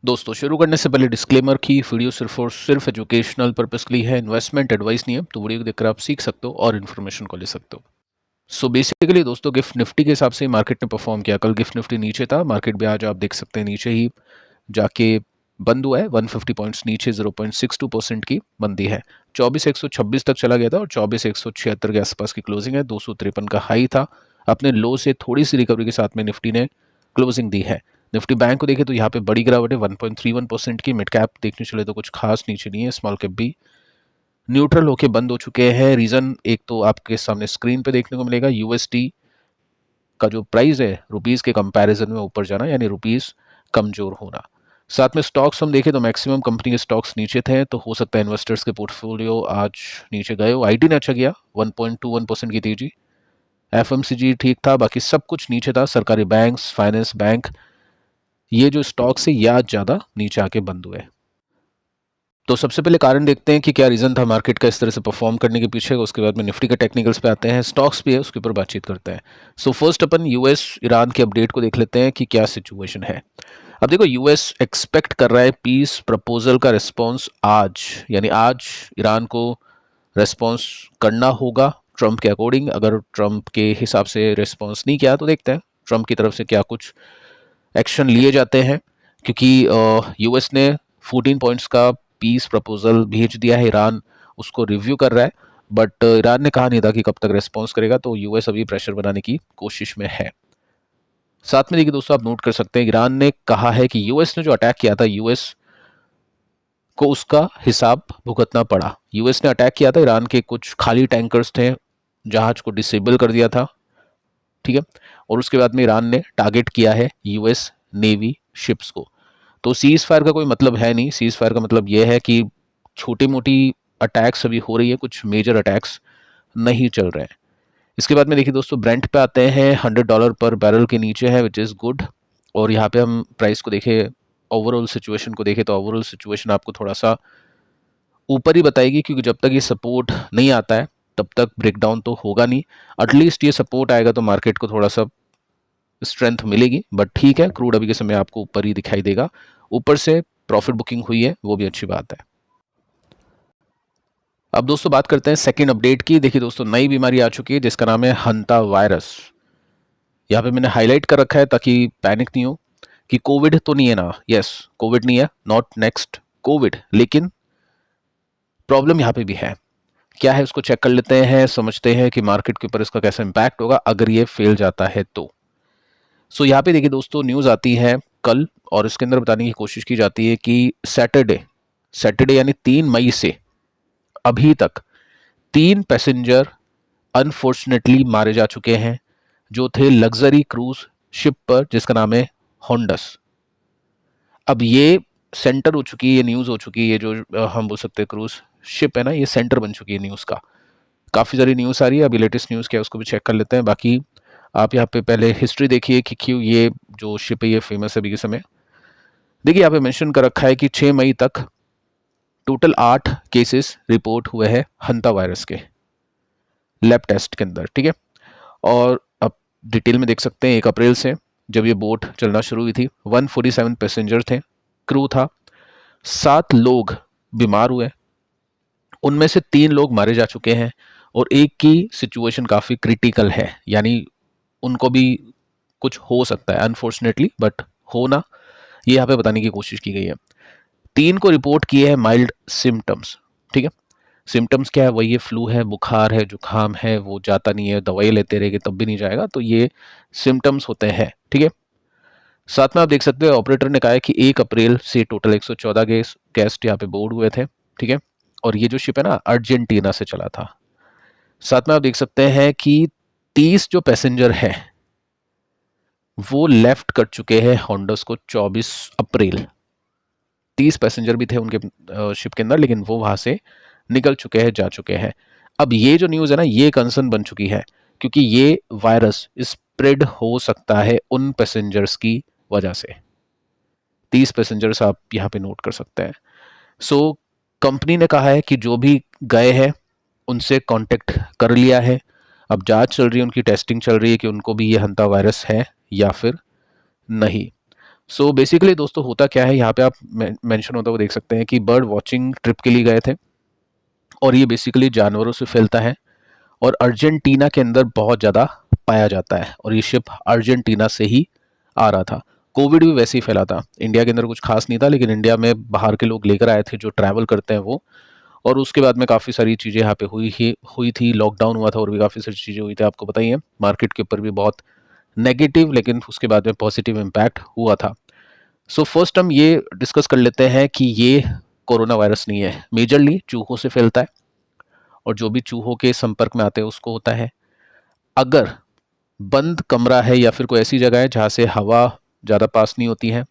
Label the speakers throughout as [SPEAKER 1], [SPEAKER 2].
[SPEAKER 1] दोस्तों शुरू करने से पहले डिस्क्लेमर की वीडियो सिर्फ और सिर्फ एजुकेशनल पर्पस के लिए है, इन्वेस्टमेंट एडवाइस नहीं है। तो वीडियो को देखकर आप सीख सकते हो और इन्फॉर्मेशन को ले सकते हो। सो बेसिकली दोस्तों गिफ्ट निफ्टी के हिसाब से मार्केट ने परफॉर्म किया। कल गिफ्ट निफ्टी नीचे था, मार्केट भी आज आप देख सकते हैं नीचे ही जाके बंद हुआ है। 150 पॉइंट्स नीचे 0.62% की बंदी है। 24,126 तक चला गया था और 24,176 के आसपास की क्लोजिंग है। 253 का हाई था। अपने लो से थोड़ी सी रिकवरी के साथ में निफ्टी ने क्लोजिंग दी है। निफ्टी बैंक को देखें तो यहाँ पे बड़ी गिरावट है 1.31% की। मिड कैप देखने चले तो कुछ खास नीचे नहीं है। स्मॉल कैप भी न्यूट्रल होके बंद हो चुके हैं। रीजन एक तो आपके सामने स्क्रीन पे देखने को मिलेगा, यूएसडी का जो प्राइस है रुपीस के कंपैरिजन में ऊपर जाना, यानी रुपीस कमजोर होना। साथ में स्टॉक्स हम देखें तो मैक्सिमम कंपनी के स्टॉक्स नीचे थे, तो हो सकता है इन्वेस्टर्स के पोर्टफोलियो आज नीचे गए हो। आईटी ने अच्छा किया, 1.21% की तेजी। एफएमसीजी ठीक था, बाकी सब कुछ नीचे था। सरकारी बैंक्स, फाइनेंस बैंक, ये जो स्टॉक्स है ये आज ज़्यादा नीचे आके बंद हुए। तो सबसे पहले कारण देखते हैं कि क्या रीज़न था मार्केट का इस तरह से परफॉर्म करने के पीछे। उसके बाद में निफ्टी के टेक्निकल्स पे आते हैं, स्टॉक्स भी है उसके ऊपर बातचीत करते हैं। सो फर्स्ट अपन यूएस ईरान के अपडेट को देख लेते हैं कि क्या सिचुएशन है। अब देखो, यूएस एक्सपेक्ट कर रहा है पीस प्रपोजल का रिस्पॉन्स आज, यानी आज ईरान को रिस्पॉन्स करना होगा ट्रंप के अकॉर्डिंग। अगर ट्रंप के हिसाब से रिस्पॉन्स नहीं किया तो देखते हैं ट्रंप की तरफ से क्या कुछ एक्शन लिए जाते हैं, क्योंकि यूएस ने 14 पॉइंट्स का पीस प्रपोजल भेज दिया है। ईरान उसको रिव्यू कर रहा है, बट ईरान ने कहा नहीं था कि कब तक रिस्पॉन्स करेगा, तो यूएस अभी प्रेशर बनाने की कोशिश में है। साथ में देखिए दोस्तों, आप नोट कर सकते हैं ईरान ने कहा है कि यूएस ने जो अटैक किया था, यूएस को उसका हिसाब भुगतना पड़ा। यूएस ने अटैक किया था, ईरान के कुछ खाली टैंकर्स थे, जहाज को डिसेबल कर दिया था, ठीक है। और उसके बाद में ईरान ने टारगेट किया है यूएस नेवी शिप्स को। तो सीज फायर का कोई मतलब है नहीं। सीज फायर का मतलब यह है कि छोटी मोटी अटैक्स अभी हो रही है, कुछ मेजर अटैक्स नहीं चल रहे हैं। इसके बाद में देखिए दोस्तों, ब्रेंट पे आते हैं, $100 पर बैरल के नीचे है, विच इज़ गुड। और यहाँ पे हम प्राइस को देखें, ओवरऑल सिचुएशन को देखें तो ओवरऑल सिचुएशन आपको थोड़ा सा ऊपर ही बताएगी, क्योंकि जब तक ये सपोर्ट नहीं आता है तब तक ब्रेकडाउन तो होगा नहीं। एटलीस्ट ये सपोर्ट आएगा तो मार्केट को थोड़ा सा स्ट्रेंथ मिलेगी। बट ठीक है, क्रूड अभी के समय आपको ऊपर ही दिखाई देगा। ऊपर से प्रॉफिट बुकिंग हुई है, वो भी अच्छी बात है। अब दोस्तों बात करते हैं सेकंड अपडेट की। देखिए दोस्तों, नई बीमारी आ चुकी है जिसका नाम है हंता वायरस। यहाँ पे मैंने हाईलाइट कर रखा है ताकि पैनिक नहीं हो कि कोविड तो नहीं है ना। यस, कोविड नहीं है, नॉट नेक्स्ट कोविड, लेकिन प्रॉब्लम यहाँ पे भी है। क्या है उसको चेक कर लेते हैं, समझते हैं कि मार्केट के ऊपर इसका कैसा इंपैक्ट होगा अगर ये फेल जाता है तो। सो यहाँ पे देखिए दोस्तों, न्यूज़ आती है कल, और इसके अंदर बताने की कोशिश की जाती है कि सैटरडे सैटरडे यानी 3 मई से अभी तक 3 पैसेंजर अनफॉर्चुनेटली मारे जा चुके हैं, जो थे लग्जरी क्रूज शिप पर जिसका नाम है होंडस। अब ये सेंटर हो चुकी है, ये न्यूज़ हो चुकी है, ये जो हम बोल सकते हैं क्रूज शिप है ना, ये सेंटर बन चुकी है न्यूज़ का। काफ़ी सारी न्यूज़ आ रही है। अभी लेटेस्ट न्यूज़ क्या है उसको भी चेक कर लेते हैं। बाकी आप यहाँ पे पहले हिस्ट्री देखिए कि क्यों ये जो शिप है ये फेमस है अभी के समय। देखिए यहाँ पे मेंशन कर रखा है कि 6 मई तक टोटल 8 केसेस रिपोर्ट हुए हैं हंता वायरस के लैब टेस्ट के अंदर, ठीक है। और अब डिटेल में देख सकते हैं 1 अप्रैल से जब ये बोट चलना शुरू हुई थी, 147 पैसेंजर थे, क्रू था, 7 लोग बीमार हुए, उनमें से 3 लोग मारे जा चुके हैं और एक की सिचुएशन काफ़ी क्रिटिकल है, यानी उनको भी कुछ हो सकता है अनफॉर्चुनेटली, बट होना, ये यहाँ पे बताने की कोशिश की गई है। 3 को रिपोर्ट किए हैं माइल्ड सिम्टम्स, ठीक है। सिम्टम्स क्या है, वही ये फ्लू है, बुखार है, जुकाम है, वो जाता नहीं है, दवाई लेते रहेंगे तब भी नहीं जाएगा, तो ये सिम्टम्स होते हैं, ठीक है। साथ में आप देख सकते हैं ऑपरेटर ने कहा है कि 1 अप्रैल से टोटल 114 गेस्ट यहाँ पे बोर्ड हुए थे, ठीक है। और ये जो शिप है ना अर्जेंटीना से चला था। साथ में आप देख सकते हैं कि 30 जो पैसेंजर हैं वो लेफ्ट कर चुके हैं होंडस को 24 अप्रैल। 30 पैसेंजर भी थे उनके शिप के अंदर, लेकिन वो वहां से निकल चुके हैं, जा चुके हैं। अब ये जो न्यूज़ है ना, ये कंसर्न बन चुकी है, क्योंकि ये वायरस स्प्रेड हो सकता है उन पैसेंजर्स की वजह से। 30 पैसेंजर्स आप यहाँ पे नोट कर सकते हैं। सो कंपनी ने कहा है कि जो भी गए हैं उनसे कांटेक्ट कर लिया है। अब जांच चल रही है, उनकी टेस्टिंग चल रही है कि उनको भी ये हंता वायरस है या फिर नहीं। सो बेसिकली दोस्तों होता क्या है, यहाँ पे आप मेंशन होता हुआ देख सकते हैं कि बर्ड वॉचिंग ट्रिप के लिए गए थे और ये बेसिकली जानवरों से फैलता है और अर्जेंटीना के अंदर बहुत ज़्यादा पाया जाता है और ये शिप अर्जेंटीना से ही आ रहा था। कोविड भी वैसे ही फैला था, इंडिया के अंदर कुछ खास नहीं था, लेकिन इंडिया में बाहर के लोग लेकर आए थे जो ट्रैवल करते हैं वो। और उसके बाद में काफ़ी सारी चीज़ें यहाँ पे हुई थी, लॉकडाउन हुआ था और भी काफ़ी सारी चीज़ें हुई थी, आपको पता ही है। मार्केट के ऊपर भी बहुत नेगेटिव लेकिन उसके बाद में पॉजिटिव इम्पैक्ट हुआ था। सो फर्स्ट हम ये डिस्कस कर लेते हैं कि ये कोरोना वायरस नहीं है, मेजरली चूहों से फैलता है और जो भी चूहों के संपर्क में आते हैं उसको होता है। अगर बंद कमरा है या फिर कोई ऐसी जगह है जहाँ से हवा ज़्यादा पास नहीं होती है,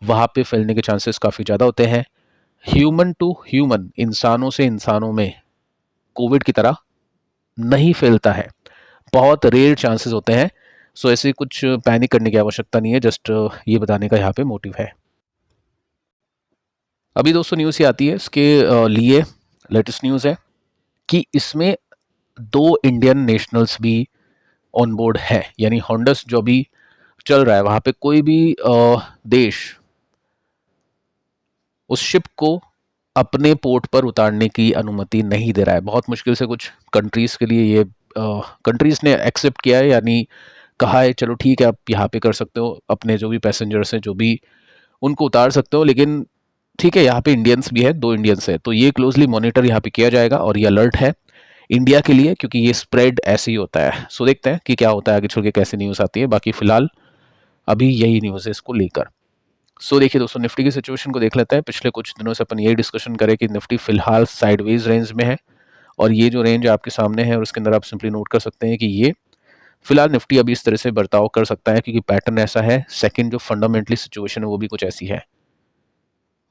[SPEAKER 1] वहाँ पे फैलने के चांसेस काफ़ी ज़्यादा होते हैं। ह्यूमन टू ह्यूमन, इंसानों से इंसानों में कोविड की तरह नहीं फैलता है, बहुत रेयर चांसेस होते हैं। सो ऐसे कुछ पैनिक करने की आवश्यकता नहीं है, जस्ट ये बताने का यहाँ पे मोटिव है। अभी दोस्तों न्यूज़ ये आती है इसके लिए, लेटेस्ट न्यूज़ है कि इसमें 2 इंडियन नेशनल्स भी ऑन बोर्ड है, यानी हॉन्डस जो भी चल रहा है वहाँ पे कोई भी देश उस शिप को अपने पोर्ट पर उतारने की अनुमति नहीं दे रहा है। बहुत मुश्किल से कुछ कंट्रीज़ के लिए ये कंट्रीज़ ने एक्सेप्ट किया है, यानी कहा है चलो ठीक है आप यहाँ पे कर सकते हो, अपने जो भी पैसेंजर्स हैं जो भी उनको उतार सकते हो, लेकिन ठीक है यहाँ पे इंडियंस भी है, 2 इंडियंस है, तो ये क्लोजली मॉनिटर यहाँ पे किया जाएगा और ये अलर्ट है इंडिया के लिए, क्योंकि ये स्प्रेड ऐसे ही होता है। सो देखते हैं कि क्या होता है आगे चल के, कैसे न्यूज़ आती है। बाकी फिलहाल अभी यही न्यूज़ है इसको लेकर। सो देखिए दोस्तों, निफ्टी की सिचुएशन को देख लेते हैं। पिछले कुछ दिनों से अपन यही डिस्कशन करें कि निफ्टी फिलहाल साइडवेज रेंज में है और ये जो रेंज आपके सामने है और उसके अंदर आप सिंपली नोट कर सकते हैं कि ये फिलहाल निफ्टी अभी इस तरह से बर्ताव कर सकता है क्योंकि पैटर्न ऐसा है। सेकंड जो फंडामेंटली सिचुएशन है वो भी कुछ ऐसी है।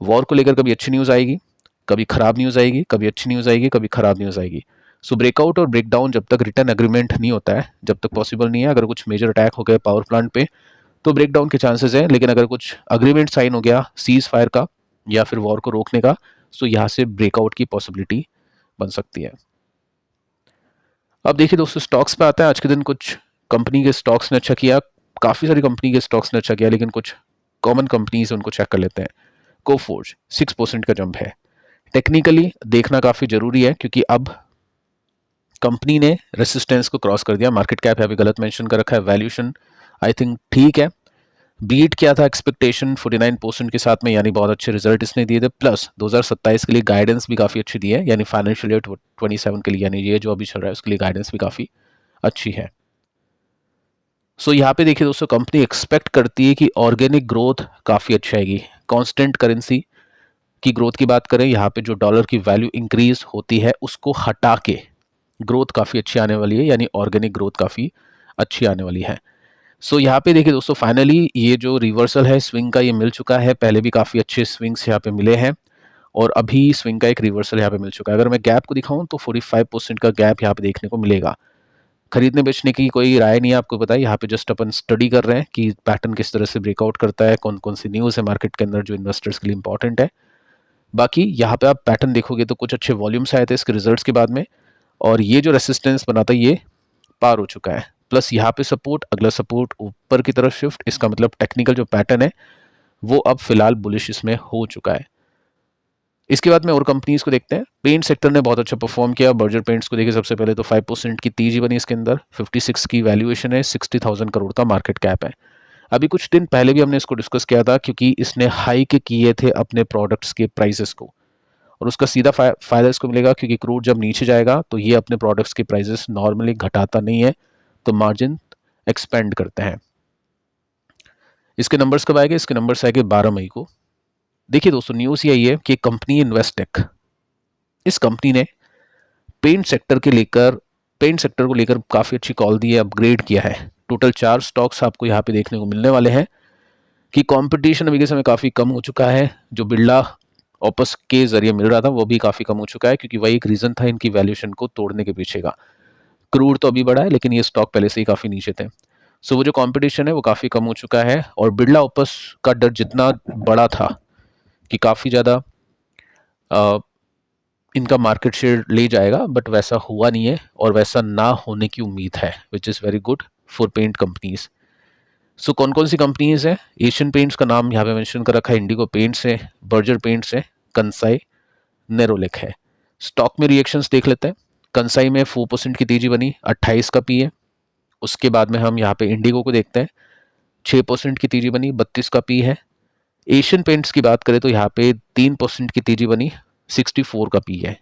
[SPEAKER 1] वॉर को लेकर कभी अच्छी न्यूज़ आएगी, कभी खराब न्यूज़ आएगी, कभी अच्छी न्यूज़ आएगी, कभी खराब न्यूज़ आएगी। सो ब्रेकआउट और ब्रेकडाउन जब तक रिटर्न एग्रीमेंट नहीं होता है, जब तक पॉसिबल नहीं है। अगर कुछ मेजर अटैक हो गया पावर प्लांट पे तो ब्रेकडाउन के चांसेस हैं, लेकिन अगर कुछ अग्रीमेंट साइन हो गया सीज फायर का या फिर वॉर को रोकने का, तो यहाँ से ब्रेकआउट की पॉसिबिलिटी बन सकती है। अब देखिए दोस्तों, स्टॉक्स पे आता है। आज के दिन कुछ कंपनी के स्टॉक्स ने अच्छा किया, काफ़ी सारी कंपनी के स्टॉक्स ने अच्छा किया, लेकिन कुछ कॉमन कंपनीज उनको चेक कर लेते हैं। कोफोर्ज 6% का जंप है। टेक्निकली देखना काफ़ी ज़रूरी है क्योंकि अब कंपनी ने रेसिस्टेंस को क्रॉस कर दिया। मार्केट कैप है अभी गलत मेंशन कर रखा है, वैल्यूएशन आई थिंक ठीक है। बीट किया था एक्सपेक्टेशन 49% के साथ में, यानी बहुत अच्छे रिजल्ट इसने दिए थे। प्लस 2027 के लिए गाइडेंस भी काफ़ी अच्छी दी है, यानी फाइनेंशियल ईयर 27 के लिए, यानी ये जो अभी चल रहा है उसके लिए गाइडेंस भी काफ़ी अच्छी है। सो यहाँ पे देखिए दोस्तों, कंपनी एक्सपेक्ट करती है कि ऑर्गेनिक ग्रोथ काफ़ी अच्छी आएगी। कांस्टेंट करेंसी की ग्रोथ की बात करें, यहाँ पे जो डॉलर की वैल्यू इंक्रीज होती है उसको हटा के ग्रोथ काफ़ी अच्छी आने वाली है, यानी ऑर्गेनिक ग्रोथ काफ़ी अच्छी आने वाली है। सो यहाँ पे देखिए दोस्तों, फाइनली ये जो रिवर्सल है स्विंग का ये मिल चुका है। पहले भी काफ़ी अच्छे स्विंग्स यहाँ पे मिले हैं और अभी स्विंग का एक रिवर्सल यहाँ पे मिल चुका है। अगर मैं गैप को दिखाऊं तो 45% का गैप यहाँ पे देखने को मिलेगा। खरीदने बेचने की कोई राय नहीं है, आपको पता है। यहाँ पे जस्ट अपन स्टडी कर रहे हैं कि पैटर्न किस तरह से ब्रेकआउट करता है, कौन कौन सी न्यूज़ है मार्केट के अंदर जो इन्वेस्टर्स के लिए इंपॉर्टेंट है। बाकी यहाँ पे आप पैटर्न देखोगे तो कुछ अच्छे वॉल्यूम्स आए थे इसके रिजल्ट्स के बाद में, और ये जो रेसिस्टेंस बना था ये पार हो चुका है। प्लस यहाँ पे सपोर्ट, अगला सपोर्ट ऊपर की तरफ शिफ्ट, इसका मतलब टेक्निकल जो पैटर्न है वो अब फिलहाल बुलिश इसमें हो चुका है। इसके बाद में और कंपनीज को देखते हैं। पेंट सेक्टर ने बहुत अच्छा परफॉर्म किया। बर्जर पेंट्स को देखिए, सबसे पहले तो 5% की तेजी बनी इसके अंदर। 56 की वैल्यूएशन है, 60,000 करोड़ का मार्केट कैप है। अभी कुछ दिन पहले भी हमने इसको डिस्कस किया था क्योंकि इसने हाइक किए थे अपने प्रोडक्ट्स के प्राइसेस को, और उसका सीधा फायदा इसको मिलेगा क्योंकि क्रूड जब नीचे जाएगा तो ये अपने प्रोडक्ट्स के प्राइसेस नॉर्मली घटाता नहीं है, तो मार्जिन एक्सपेंड करते हैं। इसके नंबर्स कब आएंगे? इसके नंबर्स आएंगे 12 मई को। देखिए दोस्तों, न्यूज़ यही है कि कंपनी इन्वेस्टेक, इस कंपनी ने पेंट सेक्टर को लेकर काफ़ी अच्छी कॉल दी है, अपग्रेड किया है। टोटल 4 स्टॉक्स आपको यहाँ पे देखने को मिलने वाले हैं कि कंपटीशन अभी के समय काफ़ी कम हो चुका है। जो बिरला ओपस के जरिए मिल रहा था वो भी काफ़ी कम हो चुका है, क्योंकि वही एक रीज़न था इनकी वैल्यूएशन को तोड़ने के पीछे का। क्रूड तो अभी बढ़ा है, लेकिन ये स्टॉक पहले से ही काफ़ी नीचे थे। सो वो जो कंपटीशन है वो काफ़ी कम हो चुका है, और बिरला ओपस का डर जितना बड़ा था कि काफ़ी ज़्यादा इनका मार्केट शेयर ले जाएगा, बट वैसा हुआ नहीं है और वैसा ना होने की उम्मीद है, which is very good for paint companies. So कौन कौन सी कंपनीज है? एशियन पेंट्स का नाम यहाँ पे मेंशन कर रखा है, इंडिगो पेंट्स है, बर्जर पेंट्स है, कंसाई नेरोलिक है। स्टॉक में रिएक्शंस देख लेते हैं। कंसाई में 4% की तेजी बनी, 28 का पी है। उसके बाद में हम यहाँ पे इंडिगो को देखते हैं, 6% की तेजी बनी, 32 का पी है। एशियन पेंट्स की बात करें तो यहाँ पे 3% की तेजी बनी, 64 का पी है।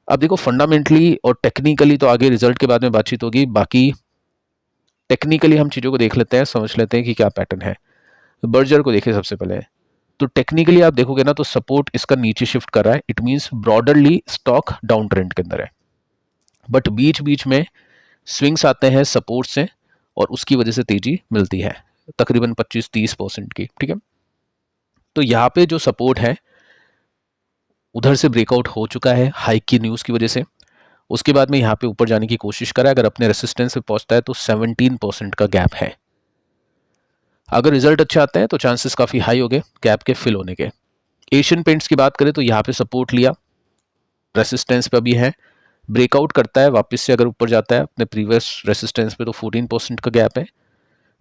[SPEAKER 1] अब देखो फंडामेंटली और टेक्निकली तो आगे रिजल्ट के बाद में बातचीत होगी, बाकी टेक्निकली हम चीज़ों को देख लेते हैं, समझ लेते हैं कि क्या पैटर्न है। बर्जर को देखिए सबसे पहले। तो टेक्निकली आप देखोगे ना तो सपोर्ट इसका नीचे शिफ्ट कर रहा है, it means broadly stock down trend के अंदर है, बट बीच बीच में स्विंग्स आते हैं सपोर्ट से और उसकी वजह से तेजी मिलती है तकरीबन 25-30% की, ठीक है। तो यहाँ पे जो सपोर्ट है उधर से ब्रेकआउट हो चुका है हाइक की न्यूज़ की वजह से। उसके बाद में यहाँ पे ऊपर जाने की कोशिश करा, अगर अपने रेसिस्टेंस पे पहुंचता है तो 17% का गैप है। अगर रिजल्ट अच्छा आता है तो चांसेस काफ़ी हाई हो गए गैप के फिल होने के। एशियन पेंट्स की बात करें तो यहाँ पे सपोर्ट लिया, रेसिस्टेंस पे भी है, ब्रेकआउट करता है वापस से, अगर ऊपर जाता है अपने प्रीवियस रेसिस्टेंस पे तो 14% का गैप है।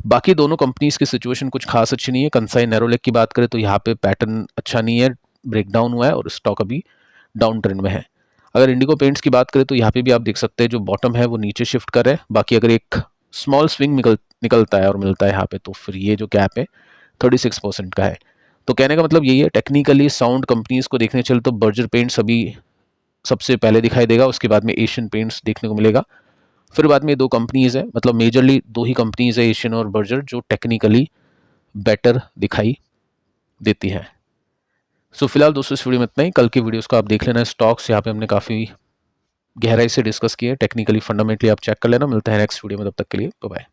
[SPEAKER 1] बाकी दोनों कंपनीज की सिचुएशन कुछ खास अच्छी नहीं है। कंसाई नेरोलेक की बात करें तो यहाँ पे पैटर्न अच्छा नहीं है, ब्रेकडाउन हुआ है और स्टॉक अभी डाउन ट्रेंड में है। अगर इंडिगो पेंट्स की बात करें तो यहाँ पे भी आप देख सकते हैं जो बॉटम है वो नीचे शिफ्ट कर रहा है। बाकी अगर एक स्मॉल स्विंग निकलता है और मिलता है यहाँ पे तो फिर ये जो गैप है 36% का है। तो कहने का मतलब यही है, टेक्निकली साउंड कंपनीज को देखने चले तो बर्जर पेंट्स अभी सबसे पहले दिखाई देगा, उसके बाद में एशियन पेंट्स देखने को मिलेगा, फिर बाद में दो कंपनीज है, मतलब मेजरली दो ही कंपनीज है एशियन और बर्जर जो टेक्निकली बेटर दिखाई देती है। सो फिलहाल दोस्तों इस वीडियो में इतना ही। कल की वीडियोस को आप देख लेना। स्टॉक्स यहाँ पे हमने काफ़ी गहराई से डिस्कस किए, टेक्निकली फंडामेंटली आप चेक कर लेना। मिलता है नेक्स्ट वीडियो में, तब तक के लिए बाय बाय।